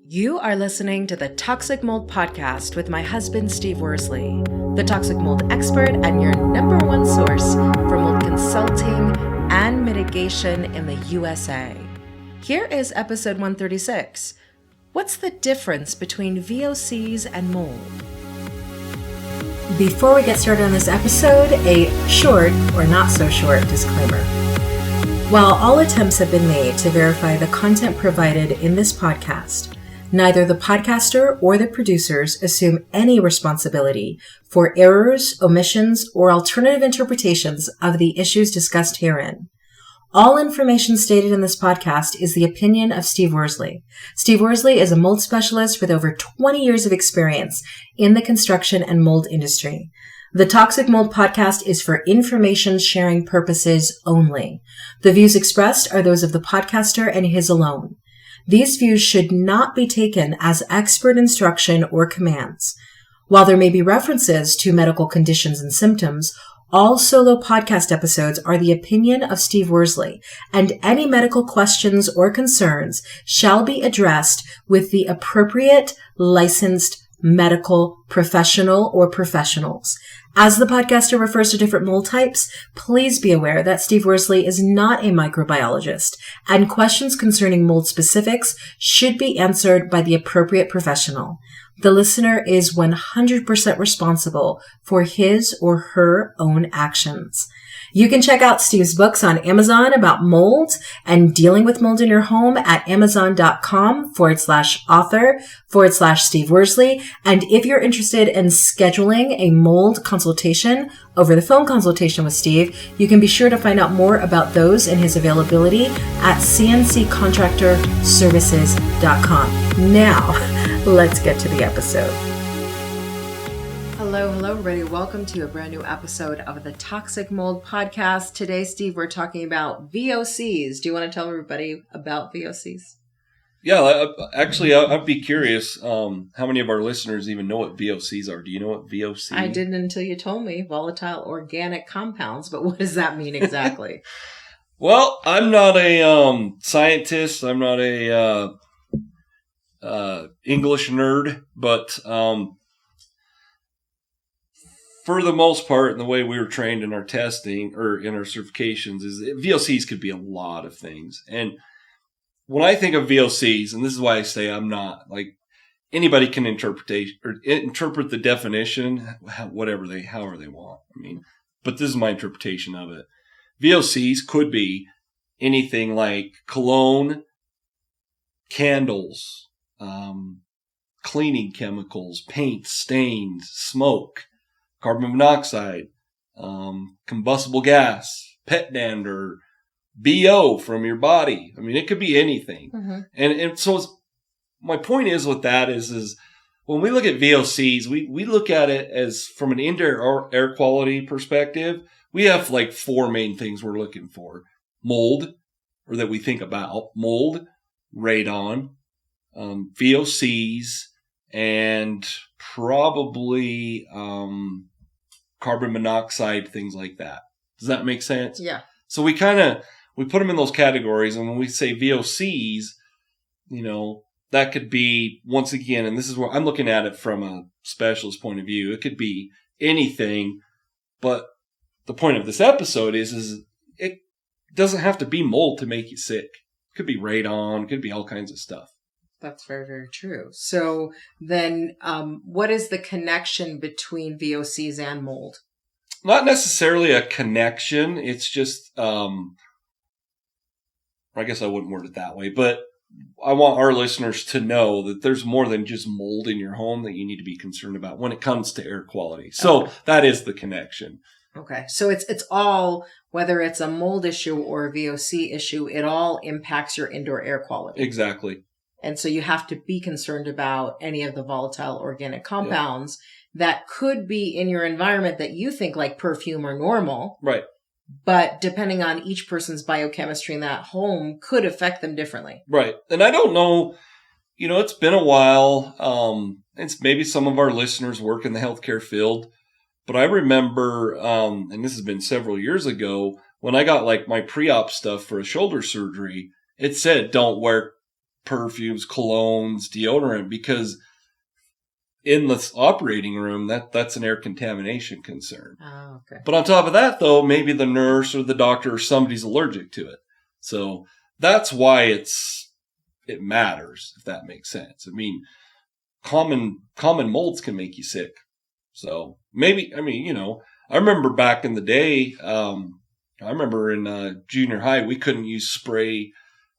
You are listening to the Toxic Mold Podcast with my husband, Steve Worsley, the toxic mold expert and your number one source for mold consulting and mitigation in the USA. Here is episode 136. What's the difference between VOCs and mold? Before we get started on this episode, a short or not so short disclaimer. While all attempts have been made to verify the content provided in this podcast, neither the podcaster or the producers assume any responsibility for errors, omissions, or alternative interpretations of the issues discussed herein. All information stated in this podcast is the opinion of Steve Worsley. Steve Worsley is a mold specialist with over 20 years of experience in the construction and mold industry. The Toxic Mold Podcast is for information sharing purposes only. The views expressed are those of the podcaster and his alone. These views should not be taken as expert instruction or commands. While there may be references to medical conditions and symptoms, all solo podcast episodes are the opinion of Steve Worsley, and any medical questions or concerns shall be addressed with the appropriate licensed medical professional or professionals. As the podcaster refers to different mold types, please be aware that Steve Worsley is not a microbiologist, and questions concerning mold specifics should be answered by the appropriate professional. The listener is 100% responsible for his or her own actions. You can check out Steve's books on Amazon about mold and dealing with mold in your home at amazon.com/author/Steve Worsley. And if you're interested in scheduling a mold consultation, over the phone consultation with Steve, you can be sure to find out more about those and his availability at cnccontractorservices.com. Now, let's get to the episode. Hello, everybody. Welcome to a brand new episode of the Toxic Mold Podcast. Today, Steve, we're talking about VOCs. Do you want to tell everybody about VOCs? Yeah, actually, I'd be curious how many of our listeners even know what VOCs are. Do you know what VOC? I didn't until you told me. Volatile organic compounds, but what does that mean exactly? Well, I'm not a scientist. I'm not a English nerd, but for the most part, and the way we were trained in our testing or in our certifications, is VOCs could be a lot of things. And when I think of VOCs, and this is why I say I'm not, like, anybody can interpret the definition however they want. I mean, but this is my interpretation of it. VOCs could be anything like cologne, candles, cleaning chemicals, paint, stains, smoke, carbon monoxide, combustible gas, pet dander, BO from your body. I mean, it could be anything. Mm-hmm. And so my point is with that is when we look at VOCs, we look at it as from an indoor air quality perspective. We have like four main things we're looking for. Mold, or that we think about. Mold, radon, VOCs, and probably carbon monoxide, things like that. Does that make sense? Yeah. So we put them in those categories, and when we say VOCs, that could be, once again, and this is where I'm looking at it from a specialist point of view, it could be anything, but the point of this episode is it doesn't have to be mold to make you sick. It could be radon, it could be all kinds of stuff. That's very, very true. So then what is the connection between VOCs and mold? Not necessarily a connection. It's just, I guess I wouldn't word it that way, but I want our listeners to know that there's more than just mold in your home that you need to be concerned about when it comes to air quality. So That is the connection. Okay. So it's all, whether it's a mold issue or a VOC issue, it all impacts your indoor air quality. Exactly. And so you have to be concerned about any of the volatile organic compounds that could be in your environment that you think like perfume or normal. Right. But depending on each person's biochemistry in that home could affect them differently. Right. And I don't know, it's been a while. It's maybe some of our listeners work in the healthcare field, but I remember, and this has been several years ago, when I got like my pre-op stuff for a shoulder surgery, it said don't wear perfumes, colognes, deodorant, because in the operating room, that's an air contamination concern. Oh, okay. But on top of that, though, maybe the nurse or the doctor or somebody's allergic to it. So that's why it matters, if that makes sense. I mean, common molds can make you sick. So maybe, I mean, you know, I remember back in the day, I remember in junior high, we couldn't use spray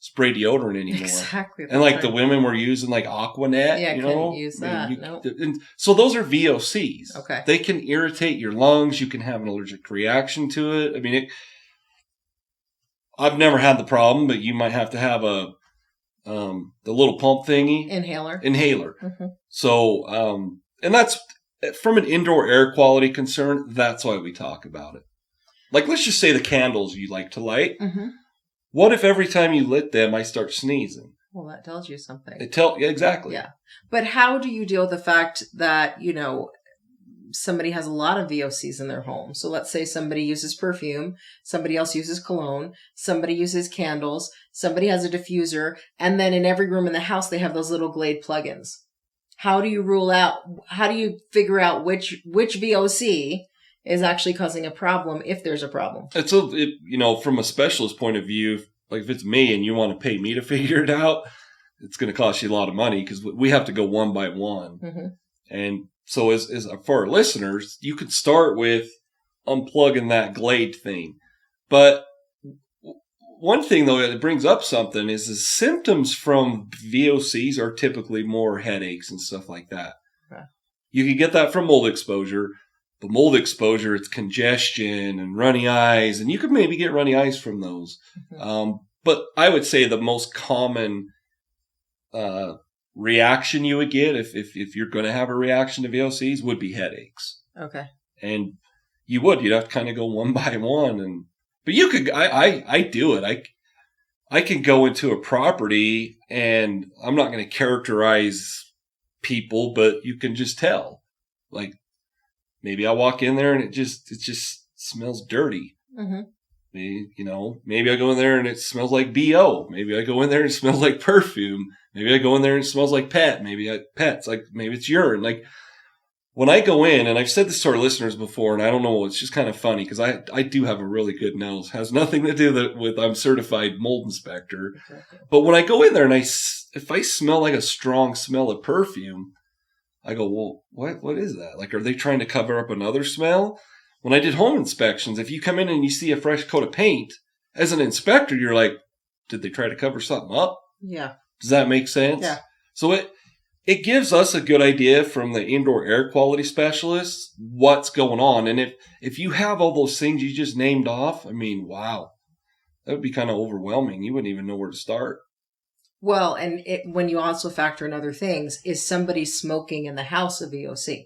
deodorant anymore. Exactly. And like the women were using like Aquanet, yeah, you couldn't know? use that. Nope. And so those are VOCs. Okay. They can irritate your lungs. You can have an allergic reaction to it. I mean, I've never had the problem, but you might have to have the little pump thingy. Inhaler. Mm-hmm. So, and that's from an indoor air quality concern. That's why we talk about it. Like, let's just say the candles you like to light. Mm-hmm. What if every time you lit them, I start sneezing? Well, that tells you something. Yeah, exactly. Yeah. But how do you deal with the fact that, you know, somebody has a lot of VOCs in their home? So let's say somebody uses perfume, somebody else uses cologne, somebody uses candles, somebody has a diffuser, and then in every room in the house, they have those little Glade plugins. How do you figure out which VOC is actually causing a problem if there's a problem? You know, from a specialist point of view, like if it's me and you want to pay me to figure it out, it's going to cost you a lot of money because we have to go one by one. Mm-hmm. And so as for our listeners, you could start with unplugging that Glade thing. But one thing, though, that brings up something is the symptoms from VOCs are typically more headaches and stuff like that. Okay. You can get that from mold exposure. The mold exposure, it's congestion and runny eyes, and you could maybe get runny eyes from those. Mm-hmm. But I would say the most common reaction you would get if you're going to have a reaction to VOCs would be headaches. Okay. And you'd have to kind of go one by one. But you could, I do it. I can go into a property and I'm not going to characterize people, but you can just tell. Like, maybe I walk in there and it just smells dirty. Mm-hmm. Maybe I go in there and it smells like BO. Maybe I go in there and it smells like perfume. Maybe I go in there and it smells like pet. Maybe it's urine. Like when I go in, and I've said this to our listeners before, and I don't know, it's just kind of funny because I do have a really good nose. It has nothing to do with I'm certified mold inspector. Exactly. But when I go in there and if I smell like a strong smell of perfume, I go, well, what is that? Like, are they trying to cover up another smell? When I did home inspections, if you come in and you see a fresh coat of paint, as an inspector, you're like, did they try to cover something up? Yeah. Does that make sense? Yeah. So it gives us a good idea from the indoor air quality specialists what's going on. And if you have all those things you just named off, I mean, wow, that would be kind of overwhelming. You wouldn't even know where to start. Well, and when you also factor in other things, is somebody smoking in the house a VOC?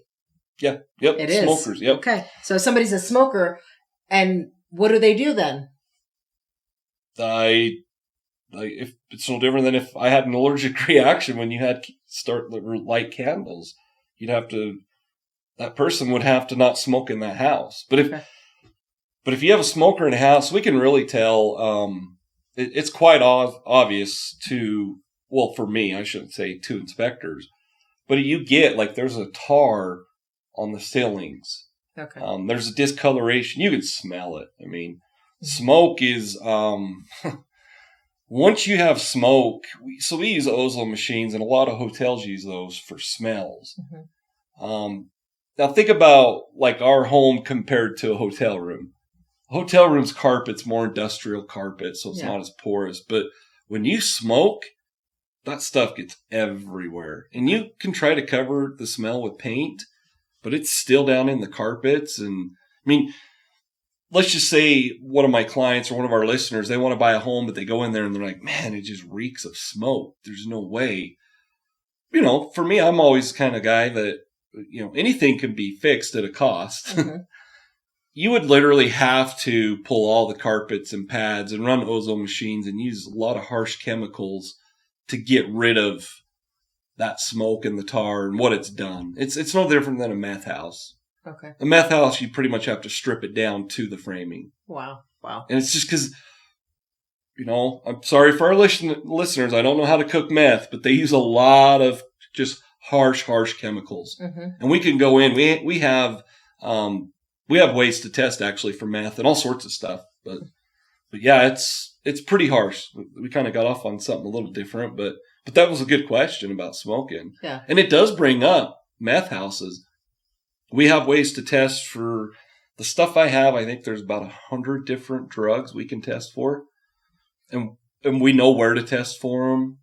Yeah. Yep. It is. Smokers. Yep. Okay. So if somebody's a smoker, and what do they do then? If it's no different than if I had an allergic reaction when you had light candles, that person would have to not smoke in that house. But if you have a smoker in a house, we can really tell. It's quite obvious for me, I shouldn't say to inspectors, but you get like there's a tar on the ceilings. Okay. There's a discoloration. You can smell it. I mean, smoke is, once you have smoke, we use ozone machines and a lot of hotels use those for smells. Mm-hmm. Now think about like our home compared to a hotel room. Hotel room's carpet's more industrial carpet, so it's not as porous. But when you smoke, that stuff gets everywhere. And you can try to cover the smell with paint, but it's still down in the carpets. And I mean, let's just say one of my clients or one of our listeners, they want to buy a home, but they go in there and they're like, man, it just reeks of smoke. There's no way. For me, I'm always the kind of guy that, anything can be fixed at a cost. Mm-hmm. You would literally have to pull all the carpets and pads and run ozone machines and use a lot of harsh chemicals to get rid of that smoke and the tar and what it's done. It's no different than a meth house. Okay. A meth house, you pretty much have to strip it down to the framing. Wow. And it's just because, I'm sorry for our listeners. I don't know how to cook meth, but they use a lot of just harsh chemicals. Mm-hmm. And we can go in. We have ways to test actually for meth and all sorts of stuff. But yeah, it's pretty harsh. We kind of got off on something a little different, but that was a good question about smoking. Yeah. And it does bring up meth houses. We have ways to test for the stuff I have. I think there's about 100 different drugs we can test for. And we know where to test for them.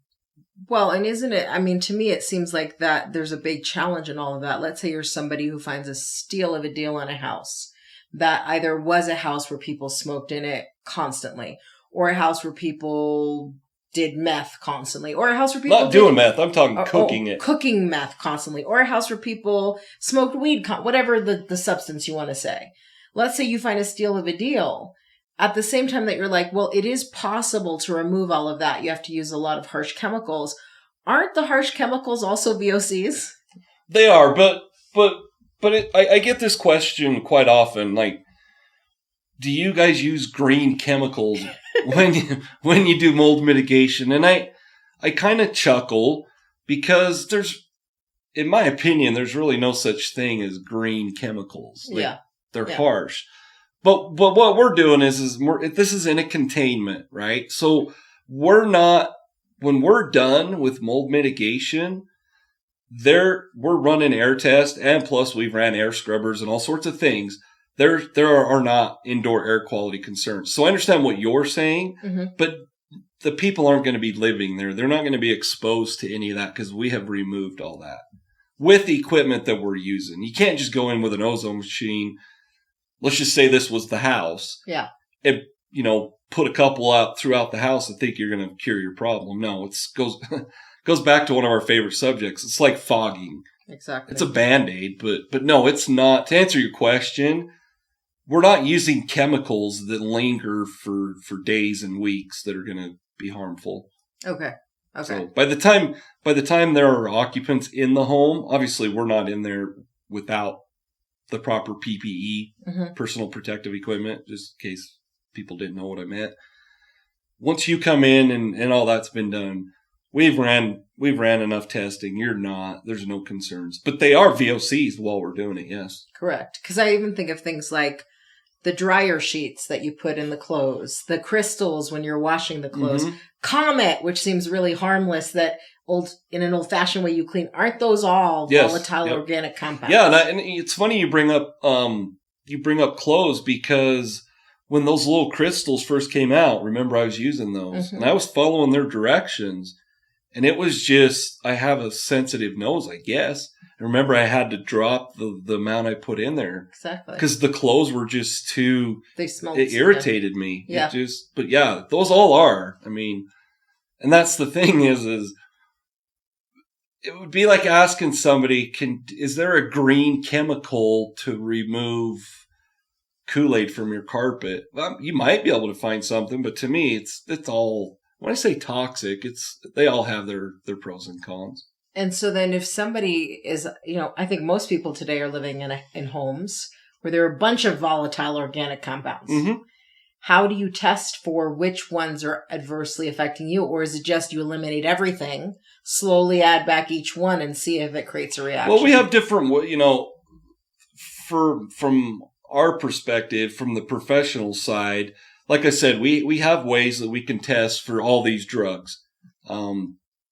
Well, and isn't it, I mean, to me, it seems like that there's a big challenge in all of that. Let's say you're somebody who finds a steal of a deal in a house that either was a house where people smoked in it constantly, or a house where people did meth constantly, or a house where people not doing meth. I'm talking cooking it. Cooking meth constantly, or a house where people smoked weed, whatever the substance you want to say. Let's say you find a steal of a deal. At the same time that you're like, well, it is possible to remove all of that. You have to use a lot of harsh chemicals. Aren't the harsh chemicals also VOCs? They are, but I get this question quite often. Like, do you guys use green chemicals when you do mold mitigation? And I kind of chuckle because in my opinion, there's really no such thing as green chemicals. Like, they're harsh. But what we're doing is this is in a containment, right? So when we're done with mold mitigation, we're running air tests, and plus we've ran air scrubbers and all sorts of things. There are not indoor air quality concerns. So I understand what you're saying, mm-hmm. but the people aren't going to be living there. They're not going to be exposed to any of that because we have removed all that with the equipment that we're using. You can't just go in with an ozone machine. Let's just say this was the house. Yeah. And, put a couple out throughout the house and think you're going to cure your problem. No, it goes back to one of our favorite subjects. It's like fogging. Exactly. It's a Band-Aid, but no, it's not. To answer your question, we're not using chemicals that linger for days and weeks that are going to be harmful. Okay. So by the time there are occupants in the home, obviously we're not in there without the proper PPE, mm-hmm. personal protective equipment, just in case people didn't know what I meant. Once you come in and all that's been done, we've ran enough testing. There's no concerns, but they are VOCs while we're doing it. Yes. Correct. Because I even think of things like the dryer sheets that you put in the clothes, the crystals when you're washing the clothes, mm-hmm. Comet, which seems really harmless that in an old-fashioned way you clean. Aren't those all volatile organic compounds? Yeah, and it's funny you bring up clothes because when those little crystals first came out, remember I was using those mm-hmm. and I was following their directions, and it was just I have a sensitive nose, I guess. And remember, I had to drop the amount I put in there exactly because the clothes were just too. They smelled. It irritated me. Yeah. But yeah, those all are. I mean, and that's the thing is it would be like asking somebody, is there a green chemical to remove Kool-Aid from your carpet? Well, you might be able to find something, but to me, it's all, when I say toxic, they all have their pros and cons. And so then if somebody is, I think most people today are living in homes where there are a bunch of volatile organic compounds. Mm-hmm. How do you test for which ones are adversely affecting you? Or is it just you eliminate everything, slowly add back each one and see if it creates a reaction? Well, we have different, from our perspective, from the professional side, like I said, we have ways that we can test for all these drugs.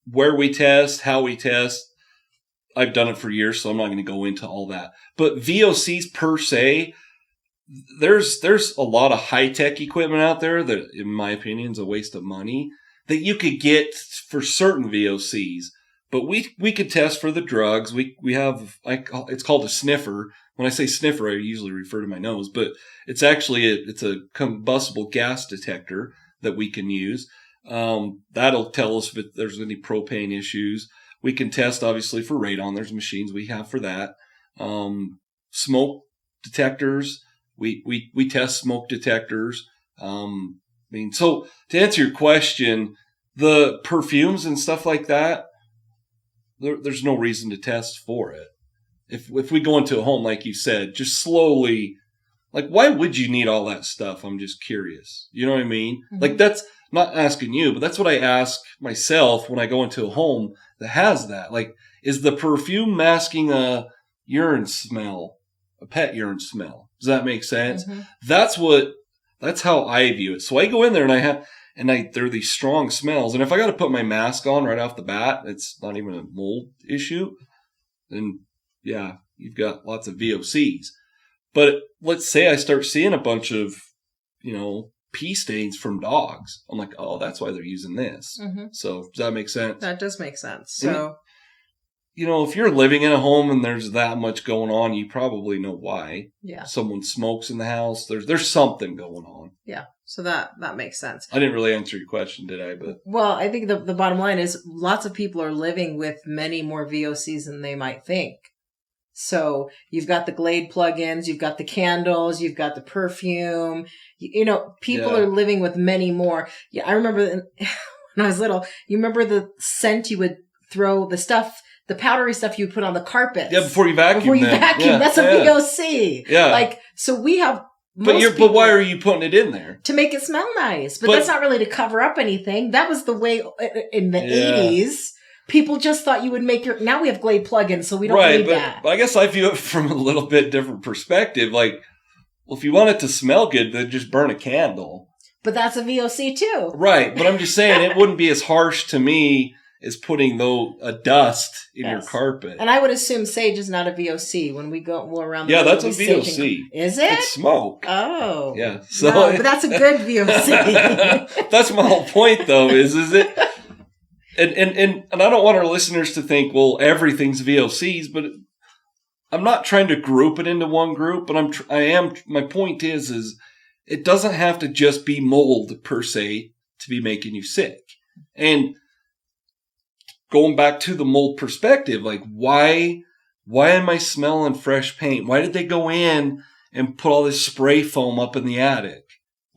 Where we test, how we test, I've done it for years, so I'm not going to go into all that. But VOCs per se, there's a lot of high-tech equipment out there that, in my opinion, is a waste of money that you could get for certain VOCs. But we could test for the drugs. We have, it's called a sniffer. When I say sniffer, I usually refer to my nose, but it's actually it's a combustible gas detector that we can use. That'll tell us if there's any propane issues. We can test obviously for radon. There's machines we have for that. Smoke detectors. We test smoke detectors. So to answer your question, the perfumes and stuff like that, there's no reason to test for it. If we go into a home, like you said, just slowly, like, why would you need all that stuff? I'm just curious. You know what I mean? Mm-hmm. Like, that's not asking you, but that's what I ask myself when I go into a home that has that. Like, is the perfume masking a urine smell, a pet urine smell? Does that make sense? Mm-hmm. That's how I view it. So I go in there and there are these strong smells. And if I got to put my mask on right off the bat, it's not even a mold issue. Then yeah, you've got lots of VOCs. But let's say I start seeing a bunch of, pee stains from dogs. I'm like, oh, that's why they're using this. Mm-hmm. So does that make sense? That does make sense. So, if you're living in a home and there's that much going on, you probably know why. Yeah. Someone smokes in the house. There's something going on. Yeah. So that makes sense. I didn't really answer your question, did I? But well, I think the bottom line is lots of people are living with many more VOCs than they might think. So you've got the Glade plugins, you've got the candles, you've got the perfume. People are living with many more. Yeah, I remember when I was little. You remember the scent you would throw the powdery stuff you would put on the carpet. Yeah, before you vacuum. Yeah, that's a VOC. Yeah, so we have. But why are you putting it in there? To make it smell nice. But that's not really to cover up anything. That was the way in the 80s. People just thought you would make now we have Glade plugins, so we don't need that. But I guess I view it from a little bit different perspective. Like, well, if you want it to smell good, then just burn a candle. But that's a VOC too. Right. But I'm just saying it wouldn't be as harsh to me as putting a dust in your carpet. And I would assume sage is not a VOC when we go around the that's a VOC. Is it? It's smoke. Oh. Yeah. So no, but that's a good VOC. That's my whole point though, is it? And I don't want our listeners to think, well, everything's VOCs, but I'm not trying to group it into one group, but my point is it doesn't have to just be mold per se to be making you sick. And going back to the mold perspective, like why am I smelling fresh paint? Why did they go in and put all this spray foam up in the attic?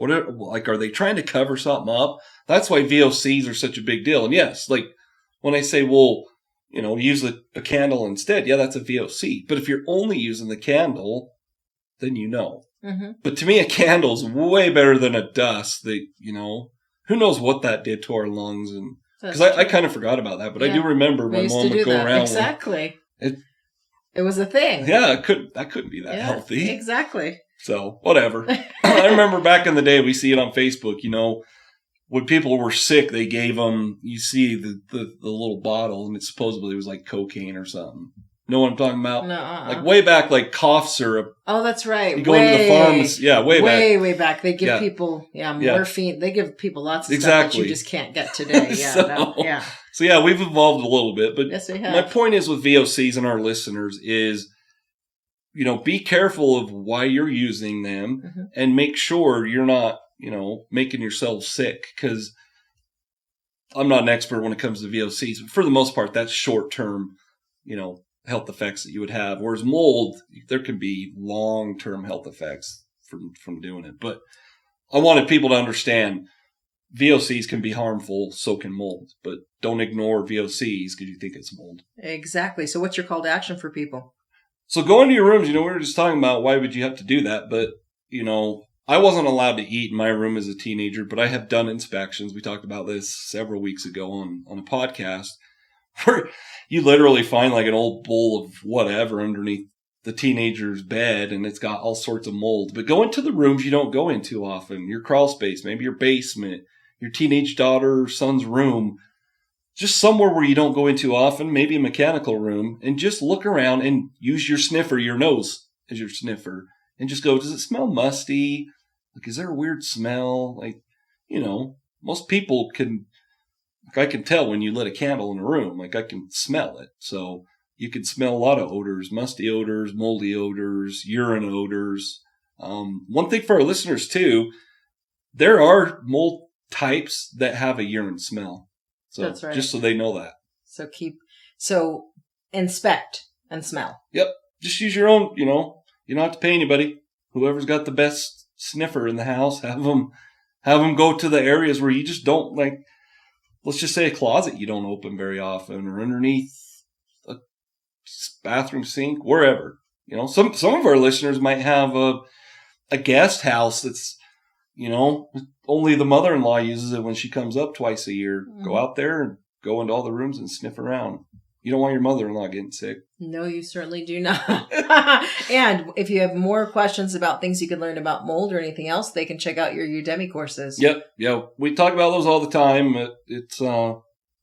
Are they trying to cover something up? That's why VOCs are such a big deal. And yes, like when I say, well, use a candle instead. Yeah, that's a VOC. But if you're only using the candle, then Mm-hmm. But to me, a candle's way better than a dust that, who knows what that did to our lungs. And because I kind of forgot about that, but I do remember my mom would go around. Exactly. It was a thing. Yeah, that couldn't be that healthy. Exactly. So whatever. I remember back in the day, we see it on Facebook, when people were sick, they gave them, you see the little bottle, and it supposedly was like cocaine or something. Know what I'm talking about? No. Like way back, like cough syrup. Oh, that's right. You go into the pharmacy. Yeah, way back. They give people, morphine. They give people lots of stuff that you just can't get today. Yeah, So we've evolved a little bit. But yes, we have. My point is with VOCs and our listeners is, be careful of why you're using them and make sure you're not, making yourself sick, because I'm not an expert when it comes to VOCs, but for the most part, that's short-term, health effects that you would have. Whereas mold, there can be long-term health effects from doing it. But I wanted people to understand VOCs can be harmful, so can mold, but don't ignore VOCs because you think it's mold. Exactly. So what's your call to action for people? So go into your rooms, we were just talking about why would you have to do that, but, I wasn't allowed to eat in my room as a teenager, but I have done inspections. We talked about this several weeks ago on a podcast where you literally find like an old bowl of whatever underneath the teenager's bed, and it's got all sorts of mold. But go into the rooms you don't go into often, your crawl space, maybe your basement, your teenage daughter or son's room, just somewhere where you don't go into often, maybe a mechanical room, and just look around and use your sniffer, your nose as your sniffer, and just go, does it smell musty? Like, is there a weird smell? Like, most people I can tell when you lit a candle in a room, like I can smell it. So you can smell a lot of odors, musty odors, moldy odors, urine odors. One thing for our listeners too, there are mold types that have a urine smell. So that's right. Just so they know that. So inspect and smell. Yep. Just use your own, you don't have to pay anybody. Whoever's got the best sniffer in the house, have them go to the areas where you just don't, like, let's just say a closet you don't open very often, or underneath a bathroom sink, wherever. Some of our listeners might have a guest house that's only the mother-in-law uses it when she comes up twice a year. Mm-hmm. Go out there and go into all the rooms and sniff around. You don't want your mother-in-law getting sick. No, you certainly do not. And if you have more questions about things you can learn about mold or anything else, they can check out your Udemy courses. Yep. Yeah. We talk about those all the time. It's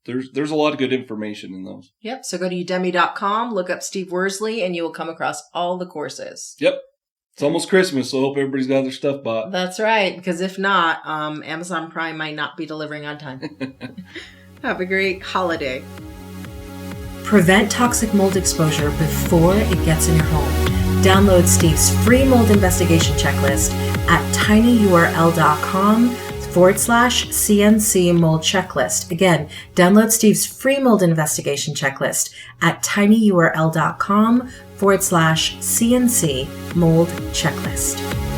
there's a lot of good information in those. Yep. So go to udemy.com, look up Steve Worsley, and you will come across all the courses. Yep. It's almost Christmas, so I hope everybody's got their stuff bought. That's right. Because if not, Amazon Prime might not be delivering on time. Have a great holiday. Prevent toxic mold exposure before it gets in your home. Download Steve's free mold investigation checklist at tinyurl.com/CNC mold checklist. Again, download Steve's free mold investigation checklist at tinyurl.com/CNC mold checklist.